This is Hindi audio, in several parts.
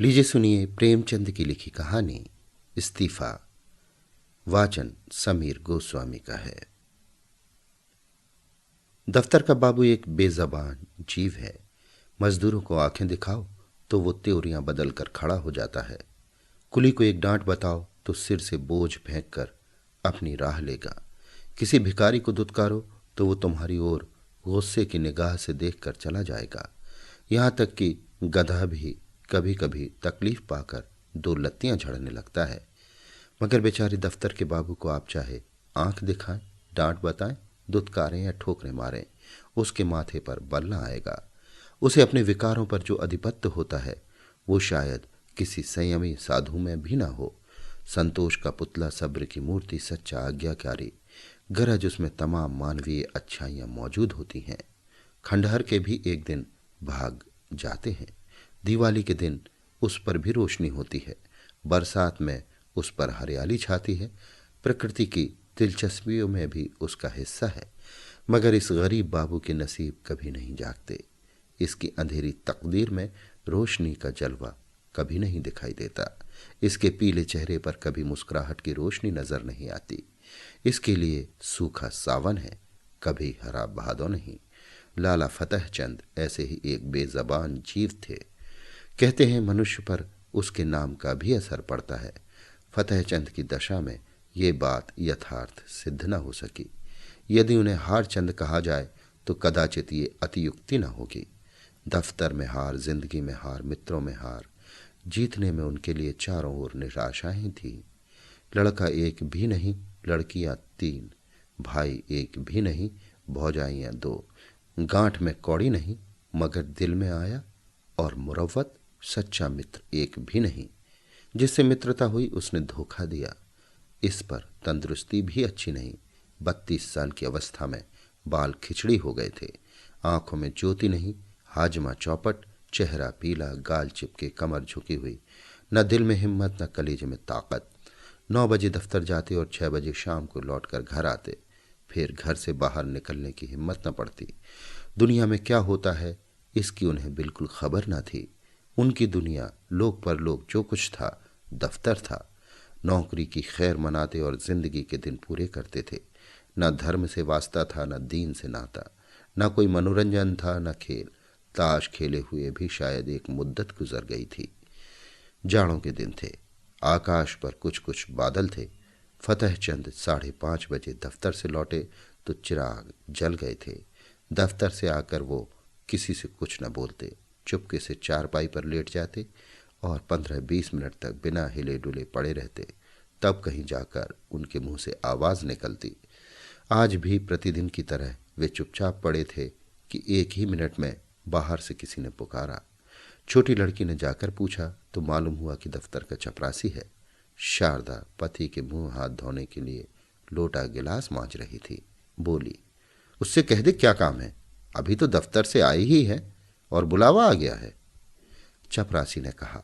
लीजिए सुनिए प्रेमचंद की लिखी कहानी इस्तीफा। वाचन समीर गोस्वामी का है। दफ्तर का बाबू एक बेजबान जीव है। मजदूरों को आंखें दिखाओ तो वो त्योरियां बदल कर खड़ा हो जाता है। कुली को एक डांट बताओ तो सिर से बोझ फेंक कर अपनी राह लेगा। किसी भिखारी को दुत्कारो तो वो तुम्हारी ओर गुस्से की निगाह से देख कर चला जाएगा। यहां तक कि गधा भी कभी कभी तकलीफ पाकर दो लत्तियां झड़ने लगता है। मगर बेचारे दफ्तर के बाबू को आप चाहे आंख दिखाएं, डांट बताएं, दुत्कारें या ठोकरें मारें, उसके माथे पर बल न आएगा। उसे अपने विकारों पर जो अधिपत्य होता है वो शायद किसी संयमी साधु में भी ना हो। संतोष का पुतला, सब्र की मूर्ति, सच्चा आज्ञाकारी, गरज उसमें तमाम मानवीय अच्छाइयां मौजूद होती हैं। खंडहर के भी एक दिन भाग जाते हैं। दिवाली के दिन उस पर भी रोशनी होती है। बरसात में उस पर हरियाली छाती है। प्रकृति की दिलचस्पियों में भी उसका हिस्सा है। मगर इस गरीब बाबू के नसीब कभी नहीं जागते। इसकी अंधेरी तकदीर में रोशनी का जलवा कभी नहीं दिखाई देता। इसके पीले चेहरे पर कभी मुस्कुराहट की रोशनी नजर नहीं आती। इसके लिए सूखा सावन है, कभी हरा भादो नहीं। लाला फतेह चंद ऐसे ही एक बेजबान जीव थे। कहते हैं मनुष्य पर उसके नाम का भी असर पड़ता है। फतेह चंद की दशा में ये बात यथार्थ सिद्ध न हो सकी। यदि उन्हें हार चंद कहा जाए तो कदाचित ये अतियुक्ति न होगी। दफ्तर में हार, जिंदगी में हार, मित्रों में हार, जीतने में उनके लिए चारों ओर निराशाएं थी। लड़का एक भी नहीं, लड़कियां तीन, भाई एक भी नहीं, भौजाइयां दो, गांठ में कौड़ी नहीं मगर दिल में आया, और मुरव्वत सच्चा मित्र एक भी नहीं। जिससे मित्रता हुई उसने धोखा दिया। इस पर तंदुरुस्ती भी अच्छी नहीं। 32 साल की अवस्था में बाल खिचड़ी हो गए थे। आंखों में ज्योति नहीं, हाजमा चौपट, चेहरा पीला, गाल चिपके, कमर झुकी हुई, न दिल में हिम्मत न कलेजे में ताकत। 9 बजे दफ्तर जाते और 6 बजे शाम को लौटकर घर आते। फिर घर से बाहर निकलने की हिम्मत न पड़ती। दुनिया में क्या होता है इसकी उन्हें बिल्कुल खबर न थी। उनकी दुनिया लोक परलोक जो कुछ था दफ्तर था। नौकरी की खैर मनाते और जिंदगी के दिन पूरे करते थे। न धर्म से वास्ता था, न दीन से नाता, न कोई मनोरंजन था, न खेल। ताश खेले हुए भी शायद एक मुद्दत गुजर गई थी। जाड़ों के दिन थे। आकाश पर कुछ कुछ बादल थे। फतेह चंद 5:30 बजे दफ्तर से लौटे तो चिराग जल गए थे। दफ्तर से आकर वो किसी से कुछ न बोलते, चुपके से चारपाई पर लेट जाते और 15-20 मिनट तक बिना हिले डुले पड़े रहते। तब कहीं जाकर उनके मुंह से आवाज निकलती। आज भी प्रतिदिन की तरह वे चुपचाप पड़े थे कि एक ही मिनट में बाहर से किसी ने पुकारा। छोटी लड़की ने जाकर पूछा तो मालूम हुआ कि दफ्तर का चपरासी है। शारदा पति के मुंह हाथ धोने के लिए लोटा गिलास मांज रही थी। बोली, उससे कह दे क्या काम है, अभी तो दफ्तर से आई ही है और बुलावा आ गया है। चपरासी ने कहा,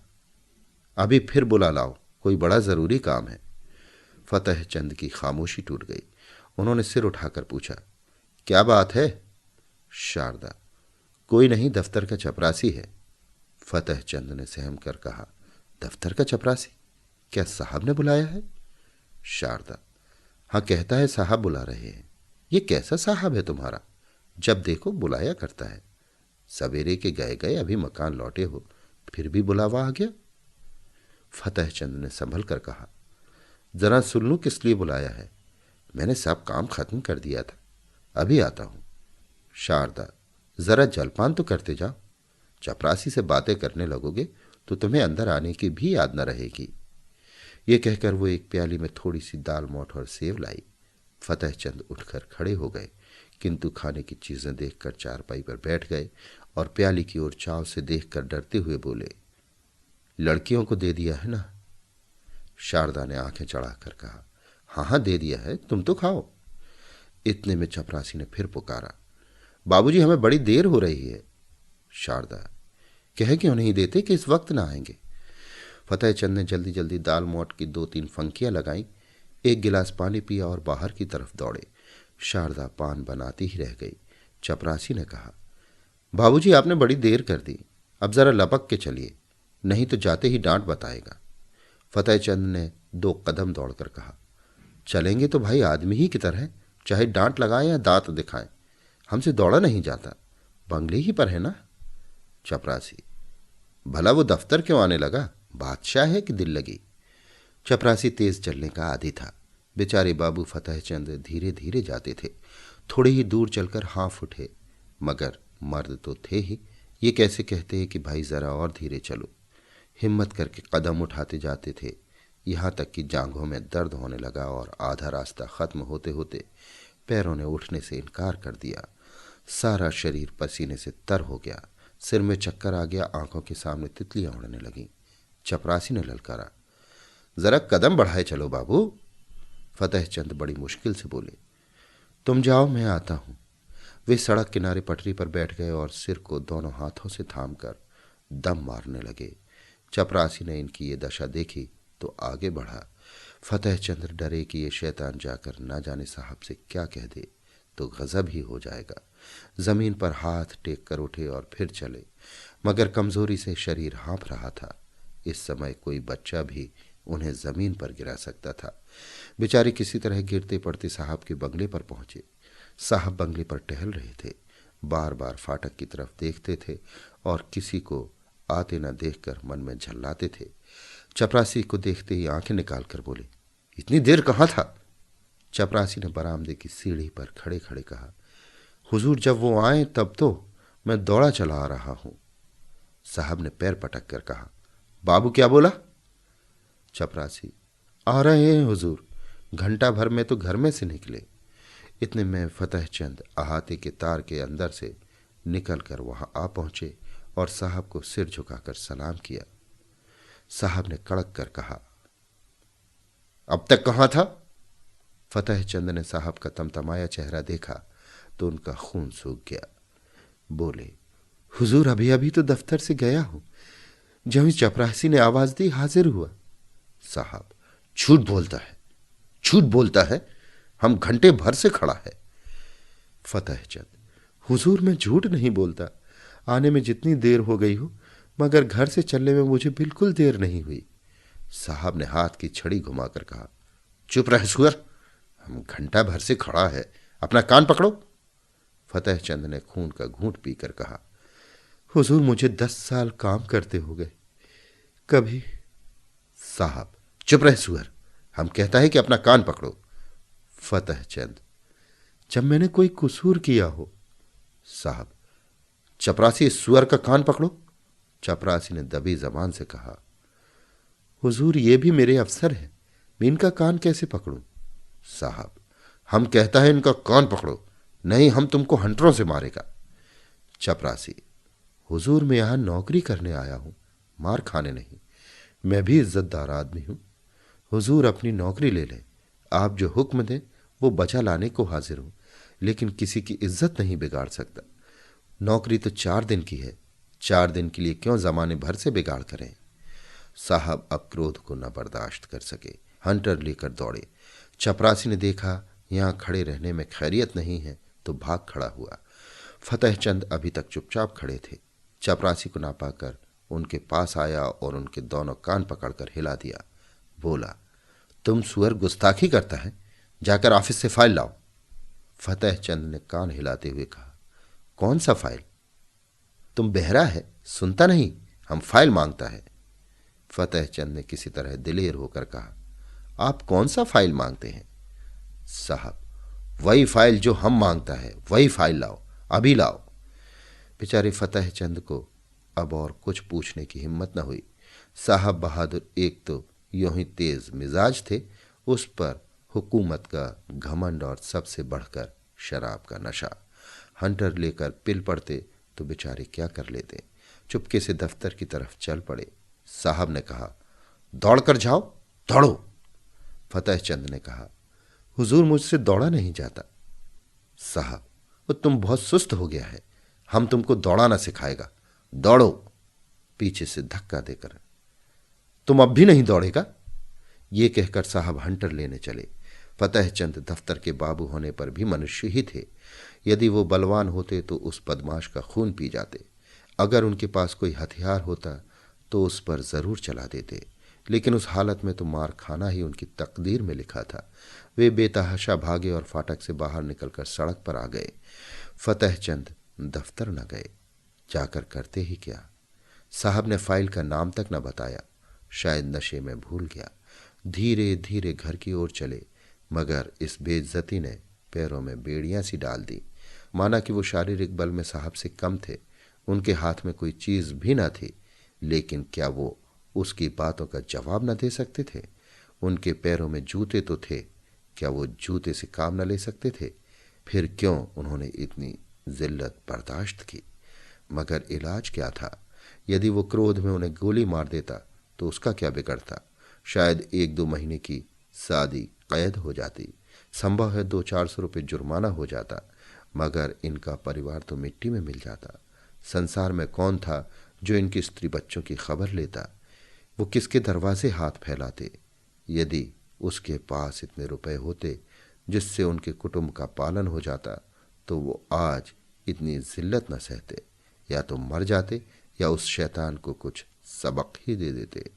अभी फिर बुला लाओ, कोई बड़ा जरूरी काम है। फतेह चंद की खामोशी टूट गई। उन्होंने सिर उठाकर पूछा, क्या बात है? शारदा, कोई नहीं, दफ्तर का चपरासी है। फतेह चंद ने सहम कर कहा, दफ्तर का चपरासी? क्या साहब ने बुलाया है? शारदा, हाँ, कहता है साहब बुला रहे हैं। ये कैसा साहब है तुम्हारा, जब देखो बुलाया करता है। सवेरे के गए गए अभी मकान लौटे हो, फिर भी बुलावा आ गया। फतेह चंद ने संभल कर कहा, जरा सुन लूं किस लिए बुलाया है। मैंने सब काम खत्म कर दिया था, अभी आता हूं। शारदा, जरा जलपान तो करते जाओ, चपरासी से बातें करने लगोगे तो तुम्हें अंदर आने की भी याद न रहेगी। ये कहकर वो एक प्याली में थोड़ी सी दाल मोठ और सेव लाई। फतेह चंद उठकर खड़े हो गए, किंतु खाने की चीजें देखकर चारपाई पर बैठ गए और प्याली की ओर चाव से देखकर डरते हुए बोले, लड़कियों को दे दिया है ना? शारदा ने आंखें चढ़ाकर कहा, हाँ हाँ दे दिया है, तुम तो खाओ। इतने में चपरासी ने फिर पुकारा, बाबूजी हमें बड़ी देर हो रही है। शारदा, कह क्यों नहीं देते कि इस वक्त ना आएंगे? फतेह चंद ने जल्दी जल्दी दाल मोट की 2-3 फंकियां लगाई, एक गिलास पानी पिया और बाहर की तरफ दौड़े। शारदा पान बनाती ही रह गई। चपरासी ने कहा, बाबूजी आपने बड़ी देर कर दी, अब जरा लपक के चलिए। नहीं तो जाते ही डांट बताएगा। फतेहचंद ने 2 कदम दौड़कर कहा, चलेंगे तो भाई आदमी ही की तरह, चाहे डांट लगाएं या दांत दिखाएं, हमसे दौड़ा नहीं जाता, बंगले ही पर है ना। चपरासी, भला वो दफ्तर क्यों आने लगा, बादशाह है कि दिल लगी। चपरासी तेज चलने का आदी था। बेचारे बाबू फतेहचंद धीरे धीरे जाते थे। थोड़ी ही दूर चलकर हाँफ उठे, मगर मर्द तो थे ही, ये कैसे कहते हैं कि भाई जरा और धीरे चलो। हिम्मत करके कदम उठाते जाते थे, यहाँ तक कि जांघों में दर्द होने लगा और आधा रास्ता खत्म होते होते पैरों ने उठने से इनकार कर दिया। सारा शरीर पसीने से तर हो गया, सिर में चक्कर आ गया, आंखों के सामने तितलियां उड़ने लगीं। चपरासी ने ललकारा, जरा कदम बढ़ाए चलो बाबू। फतेहचंद बड़ी मुश्किल से बोले, तुम जाओ मैं आता हूं। वे सड़क किनारे पटरी पर बैठ गए और सिर को दोनों हाथों से थामकर दम मारने लगे। चपरासी ने इनकी ये दशा देखी तो आगे बढ़ा। फतेहचंद डरे कि ये शैतान जाकर ना जाने साहब से क्या कह दे तो गजब ही हो जाएगा। जमीन पर हाथ टेक कर उठे और फिर चले, मगर कमजोरी से शरीर हाँफ रहा था। इस समय कोई बच्चा भी उन्हें जमीन पर गिरा सकता था। बेचारे किसी तरह गिरते पड़ते साहब के बंगले पर पहुंचे। साहब बंगले पर टहल रहे थे, बार बार फाटक की तरफ देखते थे और किसी को आते न देखकर मन में झल्लाते थे। चपरासी को देखते ही आंखें निकालकर बोले, इतनी देर कहाँ था। चपरासी ने बरामदे की सीढ़ी पर खड़े खड़े कहा, हुजूर जब वो आए तब तो मैं दौड़ा चला आ रहा हूं। साहब ने पैर पटक कर कहा, बाबू क्या बोला। चपरासी, आ रहे हैं हुजूर, घंटा भर में तो घर में से निकले। इतने में फतेहचंद अहाते के तार के अंदर से निकलकर वहां आ पहुंचे और साहब को सिर झुकाकर सलाम किया। साहब ने कड़क कर कहा, अब तक कहाँ था। फतेहचंद ने साहब का तमतमाया चेहरा देखा तो उनका खून सूख गया। बोले, हुजूर अभी अभी तो दफ्तर से गया हूं, जब ही चपरासी ने आवाज दी हाजिर हुआ। साहब, झूठ बोलता है, झूठ बोलता है, हम घंटे भर से खड़ा है। फतेहचंद, हुजूर मैं झूठ नहीं बोलता, आने में जितनी देर हो गई हो, मगर घर से चलने में मुझे बिल्कुल देर नहीं हुई। साहब ने हाथ की छड़ी घुमाकर कहा, चुप रह सुअर, हम घंटा भर से खड़ा है, अपना कान पकड़ो। फतेहचंद ने खून का घूंट पीकर कहा, हुजूर मुझे 10 साल काम करते हो गए, कभी। साहब, चुप रह सुअर, हम कहता है कि अपना कान पकड़ो। फतेहचंद, जब मैंने कोई कसूर किया हो। साहब, चपरासी इस सुअर का कान पकड़ो। चपरासी ने दबी जबान से कहा, हुजूर ये भी मेरे अफसर हैं, मैं इनका कान कैसे पकड़ूं। साहब, हम कहता है इनका कान पकड़ो, नहीं हम तुमको हंटरों से मारेगा। चपरासी, हुजूर मैं यहां नौकरी करने आया हूं, मार खाने नहीं, मैं भी इज्जतदार आदमी हूं। हुजूर अपनी नौकरी ले लें, आप जो हुक्म दें वो बचा लाने को हाजिर हूं, लेकिन किसी की इज्जत नहीं बिगाड़ सकता। नौकरी तो 4 दिन की है, 4 दिन के लिए क्यों जमाने भर से बिगाड़ करें। साहब अब क्रोध को न बर्दाश्त कर सके, हंटर लेकर दौड़े। चपरासी ने देखा यहां खड़े रहने में खैरियत नहीं है तो भाग खड़ा हुआ। फतेहचंद अभी तक चुपचाप खड़े थे। चपरासी को ना पाकर उनके पास आया और उनके दोनों कान पकड़कर हिला दिया। बोला, तुम सुअर गुस्ताखी करता है, जाकर ऑफिस से फाइल लाओ। फतेहचंद ने कान हिलाते हुए कहा, कौन सा फाइल। तुम बहरा है, सुनता नहीं, हम फाइल मांगता है। फतेहचंद ने किसी तरह दिलेर होकर कहा, आप कौन सा फाइल मांगते हैं। साहब, वही फाइल जो हम मांगता है, वही फाइल लाओ, अभी लाओ। बेचारे फतेहचंद को अब और कुछ पूछने की हिम्मत न हुई। साहब बहादुर एक तो यूं ही तेज मिजाज थे, उस पर हुकूमत का घमंड और सबसे बढ़कर शराब का नशा। हंटर लेकर पिल पड़ते तो बेचारे क्या कर लेते। चुपके से दफ्तर की तरफ चल पड़े। साहब ने कहा, दौड़कर जाओ, दौड़ो। फतेहचंद ने कहा, हुजूर मुझसे दौड़ा नहीं जाता। साहब, वो तुम बहुत सुस्त हो गया है, हम तुमको दौड़ाना सिखाएगा, दौड़ो। पीछे से धक्का देकर, तुम अब भी नहीं दौड़ेगा। ये कहकर साहब हंटर लेने चले। फतेहचंद दफ्तर के बाबू होने पर भी मनुष्य ही थे। यदि वो बलवान होते तो उस बदमाश का खून पी जाते। अगर उनके पास कोई हथियार होता तो उस पर जरूर चला देते, लेकिन उस हालत में तो मार खाना ही उनकी तकदीर में लिखा था। वे बेतहाशा भागे और फाटक से बाहर निकलकर सड़क पर आ गए। फतेहचंद दफ्तर न गए, जाकर करते ही क्या। साहब ने फाइल का नाम तक न बताया, शायद नशे में भूल गया। धीरे धीरे घर की ओर चले, मगर इस बेइज्जती ने पैरों में बेड़ियां सी डाल दी। माना कि वो शारीरिक बल में साहब से कम थे, उनके हाथ में कोई चीज भी न थी, लेकिन क्या वो उसकी बातों का जवाब न दे सकते थे। उनके पैरों में जूते तो थे, क्या वो जूते से काम न ले सकते थे। फिर क्यों उन्होंने इतनी जिल्लत बर्दाश्त की। मगर इलाज क्या था। यदि वो क्रोध में उन्हें गोली मार देता तो उसका क्या बिगड़ता। शायद 1-2 महीने की सादी कैद हो जाती, संभव है 200-400 रुपये जुर्माना हो जाता, मगर इनका परिवार तो मिट्टी में मिल जाता। संसार में कौन था जो इनकी स्त्री बच्चों की खबर लेता। वो किसके दरवाजे हाथ फैलाते। यदि उसके पास इतने रुपए होते जिससे उनके कुटुंब का पालन हो जाता, तो वो आज इतनी जिल्लत न सहते। या तो मर जाते या उस शैतान को कुछ सबक ही दे देते।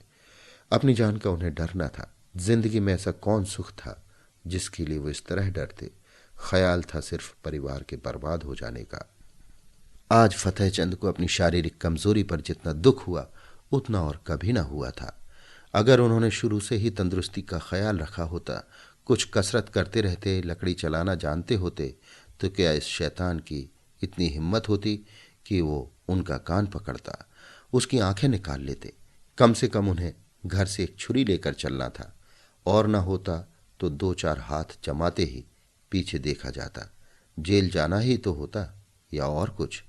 अपनी जान का उन्हें डर न था। जिंदगी में ऐसा कौन सुख था जिसके लिए वो इस तरह डरते। ख्याल था सिर्फ परिवार के बर्बाद हो जाने का। आज फतेहचंद को अपनी शारीरिक कमजोरी पर जितना दुख हुआ उतना और कभी न हुआ था। अगर उन्होंने शुरू से ही तंदुरुस्ती का ख्याल रखा होता, कुछ कसरत करते रहते, लकड़ी चलाना जानते होते, तो क्या इस शैतान की इतनी हिम्मत होती कि वो उनका कान पकड़ता, उसकी आंखें निकाल लेते। कम से कम उन्हें घर से एक छुरी लेकर चलना था, और न होता तो 2-4 हाथ जमाते ही पीछे देखा जाता। जेल जाना ही तो होता, या और कुछ।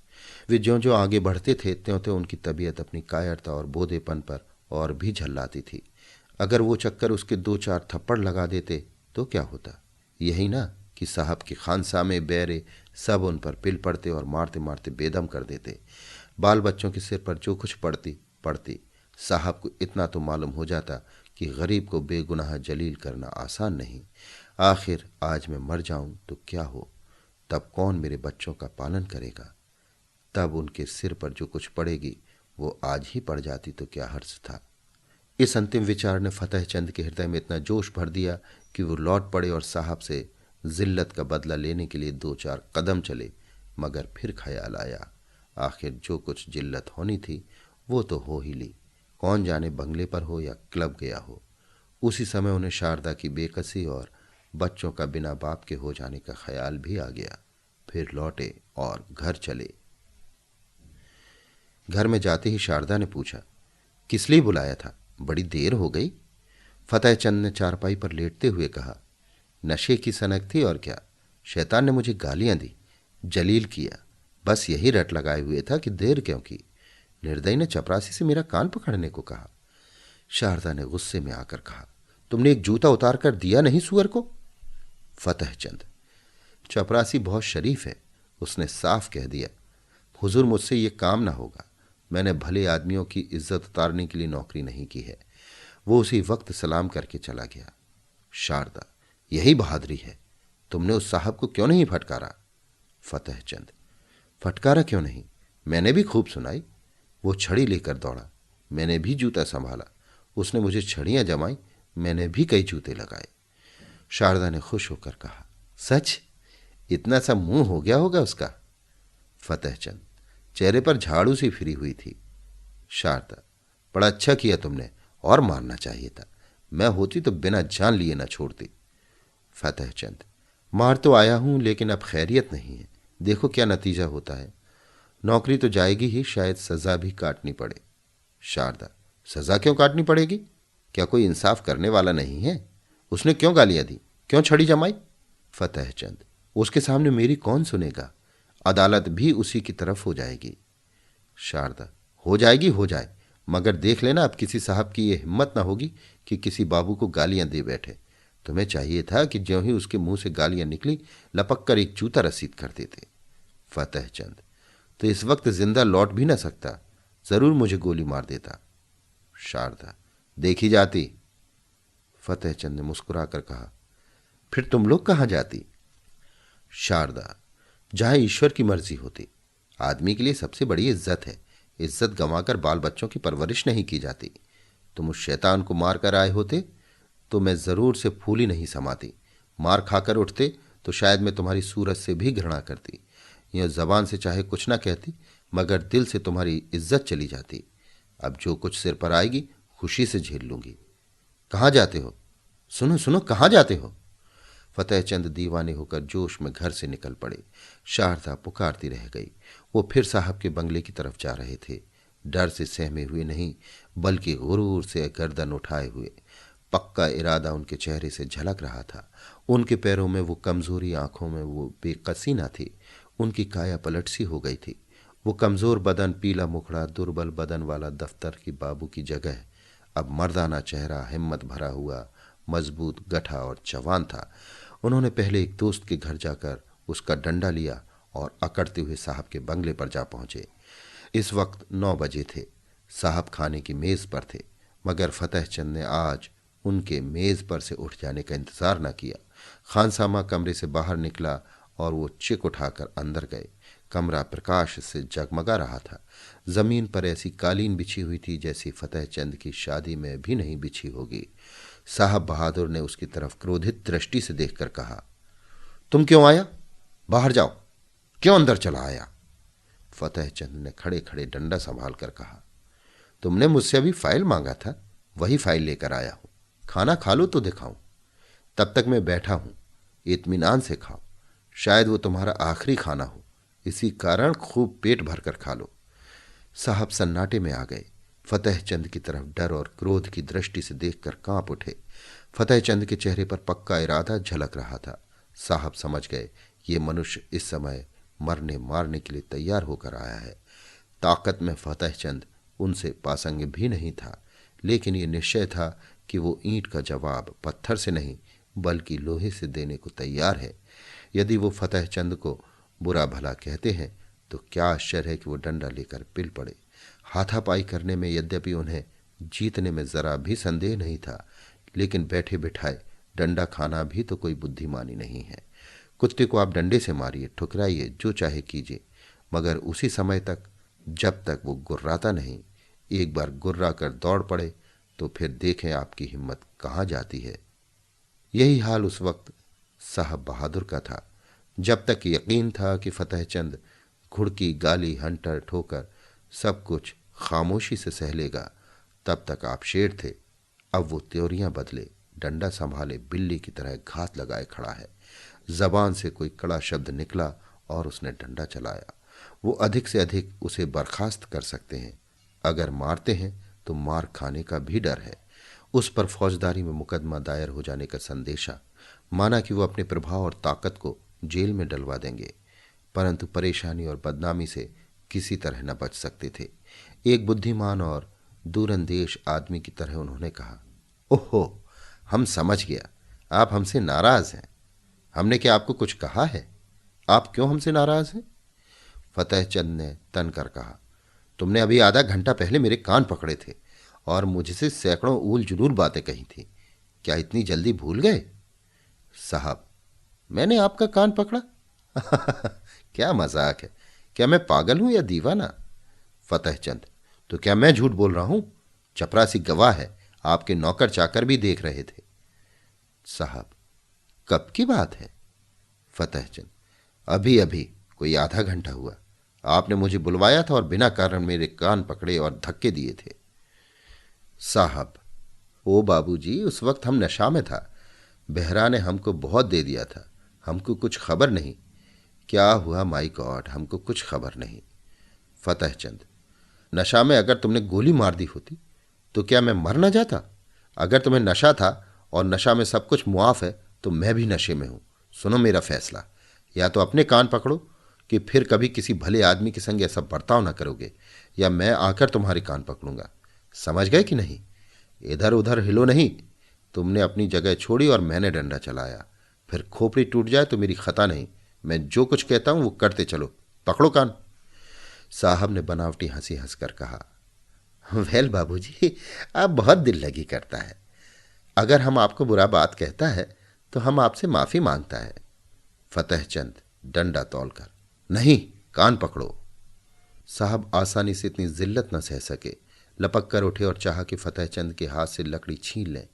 वे ज्यों ज्यों आगे बढ़ते थे त्यों त्यों उनकी तबीयत अपनी कायरता और बोधेपन पर और भी झल्लाती थी। अगर वो चक्कर उसके 2-4 थप्पड़ लगा देते तो क्या होता। यही ना कि साहब की खानसामे बैरे सब उन पर पिल पड़ते और मारते मारते बेदम कर देते। बाल बच्चों के सिर पर जो कुछ पड़ती पड़ती, साहब को इतना तो मालूम हो जाता कि गरीब को बेगुनाह जलील करना आसान नहीं। आखिर आज मैं मर जाऊं तो क्या हो, तब कौन मेरे बच्चों का पालन करेगा। तब उनके सिर पर जो कुछ पड़ेगी वो आज ही पड़ जाती तो क्या हर्ज था। इस अंतिम विचार ने फतेहचंद के हृदय में इतना जोश भर दिया कि वो लौट पड़े और साहब से जिल्लत का बदला लेने के लिए 2-4 कदम चले। मगर फिर ख्याल आया, आखिर जो कुछ जिल्लत होनी थी वो तो हो ही ली, कौन जाने बंगले पर हो या क्लब गया हो। उसी समय उन्हें शारदा की बेकसी और बच्चों का बिना बाप के हो जाने का ख्याल भी आ गया। फिर लौटे और घर चले। घर में जाते ही शारदा ने पूछा, किस लिए बुलाया था, बड़ी देर हो गई। फतेहचंद ने चारपाई पर लेटते हुए कहा, नशे की सनक थी और क्या। शैतान ने मुझे गालियां दी, जलील किया, बस यही रट लगाए हुए था कि देर क्यों की। निर्दयी ने चपरासी से मेरा कान पकड़ने को कहा। शारदा ने गुस्से में आकर कहा, तुमने एक जूता उतार कर दिया नहीं सुअर को। फतेहचंद, चपरासी बहुत शरीफ है, उसने साफ कह दिया, हुजूर मुझसे ये काम ना होगा। मैंने भले आदमियों की इज्जत उतारने के लिए नौकरी नहीं की है। वो उसी वक्त सलाम करके चला गया। शारदा, यही बहादुरी है, तुमने उस साहब को क्यों नहीं फटकारा। फतेहचंद, फटकारा क्यों नहीं, मैंने भी खूब सुनाई। वो छड़ी लेकर दौड़ा, मैंने भी जूता संभाला। उसने मुझे छड़ियां जमाई, मैंने भी कई जूते लगाए। शारदा ने खुश होकर कहा, सच, इतना सा मुंह हो गया होगा उसका। फतेहचंद, चेहरे पर झाड़ू सी फिरी हुई थी। शारदा, बड़ा अच्छा किया तुमने, और मारना चाहिए था। मैं होती तो बिना जान लिए न छोड़ती। फतेहचंद, मार तो आया हूं, लेकिन अब खैरियत नहीं है। देखो क्या नतीजा होता है। नौकरी तो जाएगी ही, शायद सजा भी काटनी पड़े। शारदा, सजा क्यों काटनी पड़ेगी, क्या कोई इंसाफ करने वाला नहीं है। उसने क्यों गालियां दी, क्यों छड़ी जमाई। फतेहचंद, उसके सामने मेरी कौन सुनेगा, अदालत भी उसी की तरफ हो जाएगी। शारदा, हो जाएगी हो जाए, मगर देख लेना अब किसी साहब की ये हिम्मत ना होगी कि किसी बाबू को गालियां दे बैठे। तुम्हें चाहिए था कि ज्यों ही उसके मुंह से गालियां निकली लपक कर एक जूता रसीद कर देते। फतेहचंद, तो इस वक्त जिंदा लौट भी ना सकता, जरूर मुझे गोली मार देता। शारदा, देखी जाती। फतेहचंद ने मुस्कुराकर कहा, फिर तुम लोग कहाँ जाती। शारदा, जहां ईश्वर की मर्जी होती। आदमी के लिए सबसे बड़ी इज्जत है इज्जत गंवाकर बाल बच्चों की परवरिश नहीं की जाती। तुम उस शैतान को मार कर आए होते तो मैं जरूर से फूली नहीं समाती। मार खाकर उठते तो शायद मैं तुम्हारी सूरत से भी घृणा करती। यह जबान से चाहे कुछ ना कहती, मगर दिल से तुम्हारी इज्जत चली जाती। अब जो कुछ सिर पर आएगी खुशी से झेल लूंगी। कहाँ जाते हो? सुनो सुनो, कहाँ जाते हो? फतेहचंद दीवाने होकर जोश में घर से निकल पड़े। शारदा पुकारती रह गई। वो फिर साहब के बंगले की तरफ जा रहे थे, डर से सहमे हुए नहीं, बल्कि गुरूर से गर्दन उठाए हुए। पक्का इरादा उनके चेहरे से झलक रहा था। उनके पैरों में वो कमजोरी, आंखों में वो बेकसी न थी। उनकी काया पलट सी हो गई थी। वो कमजोर बदन, पीला मुखड़ा, दुर्बल बदन वाला दफ्तर की बाबू की जगह अब मर्दाना चेहरा, हिम्मत भरा हुआ, मजबूत, गठा और जवान था। उन्होंने पहले एक दोस्त के घर जाकर उसका डंडा लिया और अकड़ते हुए साहब के बंगले पर जा पहुंचे। इस वक्त 9 बजे थे। साहब खाने की मेज पर थे, मगर फतेहचंद ने आज उनके मेज पर से उठ जाने का इंतजार न किया। खानसामा कमरे से बाहर निकला और वो चिक उठाकर अंदर गए। कमरा प्रकाश से जगमगा रहा था। जमीन पर ऐसी कालीन बिछी हुई थी जैसी फतेहचंद की शादी में भी नहीं बिछी होगी। साहब बहादुर ने उसकी तरफ क्रोधित दृष्टि से देखकर कहा, तुम क्यों आया? बाहर जाओ। क्यों अंदर चला आया? फतेहचंद ने खड़े खड़े डंडा संभाल कर कहा, तुमने मुझसे अभी फाइल मांगा था, वही फाइल लेकर आया हूं। खाना खा लो तो दिखाऊं। तब तक मैं बैठा हूं, इत्मीनान से खाओ। शायद वो तुम्हारा आखिरी खाना हो, इसी कारण खूब पेट भरकर खा लो। साहब सन्नाटे में आ गए। फतेहचंद की तरफ डर और क्रोध की दृष्टि से देखकर कांप उठे। फतेहचंद के चेहरे पर पक्का इरादा झलक रहा था। साहब समझ गए, ये मनुष्य इस समय मरने मारने के लिए तैयार होकर आया है। ताकत में फतेहचंद उनसे पासंग भी नहीं था, लेकिन ये निश्चय था कि वो ईंट का जवाब पत्थर से नहीं बल्कि लोहे से देने को तैयार है। यदि वो फतेहचंद को बुरा भला कहते हैं तो क्या आश्चर्य है कि वो डंडा लेकर पिल पड़े। हाथापाई करने में यद्यपि उन्हें जीतने में जरा भी संदेह नहीं था, लेकिन बैठे बिठाए डंडा खाना भी तो कोई बुद्धिमानी नहीं है। कुत्ते को आप डंडे से मारिए, ठुकराइए, जो चाहे कीजिए, मगर उसी समय तक जब तक वो गुर्राता नहीं। एक बार गुर्रा कर दौड़ पड़े तो फिर देखें आपकी हिम्मत कहाँ जाती है। यही हाल उस वक्त साहब बहादुर का था। जब तक यकीन था कि फतेहचंद घुड़की, गाली, हंटर, ठोकर सब कुछ खामोशी से सह लेगा, तब तक आप शेर थे। अब वो त्योरियां बदले, डंडा संभाले बिल्ली की तरह घात लगाए खड़ा है। जबान से कोई कड़ा शब्द निकला और उसने डंडा चलाया। वो अधिक से अधिक उसे बर्खास्त कर सकते हैं। अगर मारते हैं तो मार खाने का भी डर है। उस पर फौजदारी में मुकदमा दायर हो जाने का संदेशा, माना कि वो अपने प्रभाव और ताकत को जेल में डलवा देंगे, परंतु परेशानी और बदनामी से किसी तरह न बच सकते थे। एक बुद्धिमान और दूरंदेश आदमी की तरह उन्होंने कहा, ओहो, हम समझ गया, आप हमसे नाराज हैं। हमने क्या आपको कुछ कहा है? आप क्यों हमसे नाराज हैं? फतेहचंद ने तन कर कहा, तुमने अभी आधा घंटा पहले मेरे कान पकड़े थे और मुझसे सैकड़ों ऊल जुलूल बातें कही थी। क्या इतनी जल्दी भूल गए? साहब, मैंने आपका कान पकड़ा? क्या मजाक है? क्या मैं पागल हूं या दीवाना? फतेहचंद, तो क्या मैं झूठ बोल रहा हूं? चपरासी गवाह है, आपके नौकर चाकर भी देख रहे थे। साहब, कब की बात है? फतेहचंद, अभी अभी, कोई आधा घंटा हुआ। आपने मुझे बुलवाया था और बिना कारण मेरे कान पकड़े और धक्के दिए थे। साहब, ओ बाबूजी, उस वक्त हम नशा में था। बेहरा ने हमको बहुत दे दिया था, हमको कुछ खबर नहीं। क्या हुआ? माई गॉड, हमको कुछ खबर नहीं। फतेहचंद, नशा में अगर तुमने गोली मार दी होती तो क्या मैं मर न जाता? अगर तुम्हें नशा था और नशा में सब कुछ मुआफ है तो मैं भी नशे में हूं। सुनो मेरा फैसला, या तो अपने कान पकड़ो कि फिर कभी किसी भले आदमी के संग ऐसा बर्ताव न करोगे, या मैं आकर तुम्हारे कान पकड़ूंगा। समझ गए कि नहीं? इधर उधर हिलो नहीं। तुमने अपनी जगह छोड़ी और मैंने डंडा चलाया। फिर खोपड़ी टूट जाए तो मेरी खता नहीं। मैं जो कुछ कहता हूं वो करते चलो। पकड़ो कान। साहब ने बनावटी हंसी हंसकर कहा, वेल बाबूजी, आप बहुत दिल लगी करता है। अगर हम आपको बुरा बात कहता है तो हम आपसे माफी मांगता है। फतेहचंद डंडा तोलकर, नहीं, कान पकड़ो। साहब आसानी से इतनी जिल्लत न सह सके, लपक कर उठे और चाहा कि फतेहचंद के हाथ से लकड़ी छीन लें,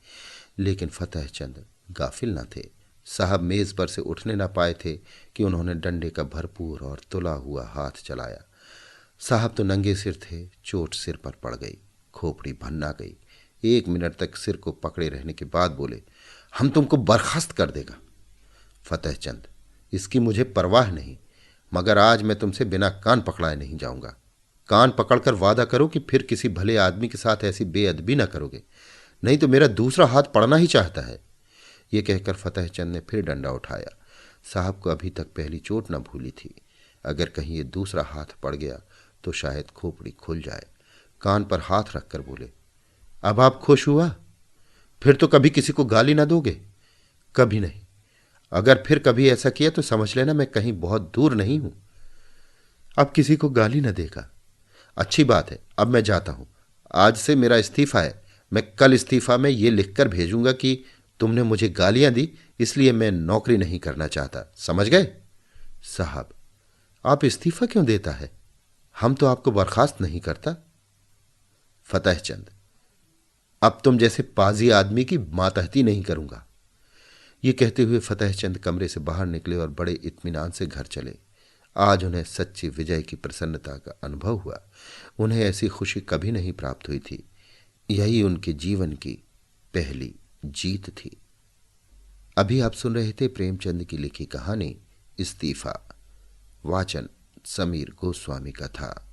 लेकिन फतेहचंद गाफिल न थे। साहब मेज पर से उठने न पाए थे कि उन्होंने डंडे का भरपूर और तुला हुआ हाथ चलाया। साहब तो नंगे सिर थे, चोट सिर पर पड़ गई, खोपड़ी भन्ना गई। 1 मिनट तक सिर को पकड़े रहने के बाद बोले, हम तुमको बर्खास्त कर देगा। फतेहचंद, इसकी मुझे परवाह नहीं, मगर आज मैं तुमसे बिना कान पकड़ाए नहीं जाऊंगा। कान पकड़कर वादा करो कि फिर किसी भले आदमी के साथ ऐसी बेअदबी न करोगे, नहीं तो मेरा दूसरा हाथ पड़ना ही चाहता है। ये कहकर फतेहचंद ने फिर डंडा उठाया। साहब को अभी तक पहली चोट न भूली थी। अगर कहीं ये दूसरा हाथ पड़ गया तो शायद खोपड़ी खुल जाए। कान पर हाथ रखकर बोले, अब आप खुश हुआ? फिर तो कभी किसी को गाली ना दोगे? कभी नहीं। अगर फिर कभी ऐसा किया तो समझ लेना मैं कहीं बहुत दूर नहीं हूं। अब किसी को गाली न देगा। अच्छी बात है, अब मैं जाता हूं। आज से मेरा इस्तीफा है। मैं कल इस्तीफा में ये लिखकर भेजूंगा कि तुमने मुझे गालियां दी, इसलिए मैं नौकरी नहीं करना चाहता। समझ गए? साहब, आप इस्तीफा क्यों देता है? हम तो आपको बर्खास्त नहीं करता। फतेहचंद, अब तुम जैसे पाजी आदमी की मातहती नहीं करूंगा। ये कहते हुए फतेहचंद कमरे से बाहर निकले और बड़े इत्मीनान से घर चले। आज उन्हें सच्ची विजय की प्रसन्नता का अनुभव हुआ। उन्हें ऐसी खुशी कभी नहीं प्राप्त हुई थी। यही उनके जीवन की पहली जीत थी। अभी आप सुन रहे थे प्रेमचंद की लिखी कहानी इस्तीफा। वाचन समीर गोस्वामी का था।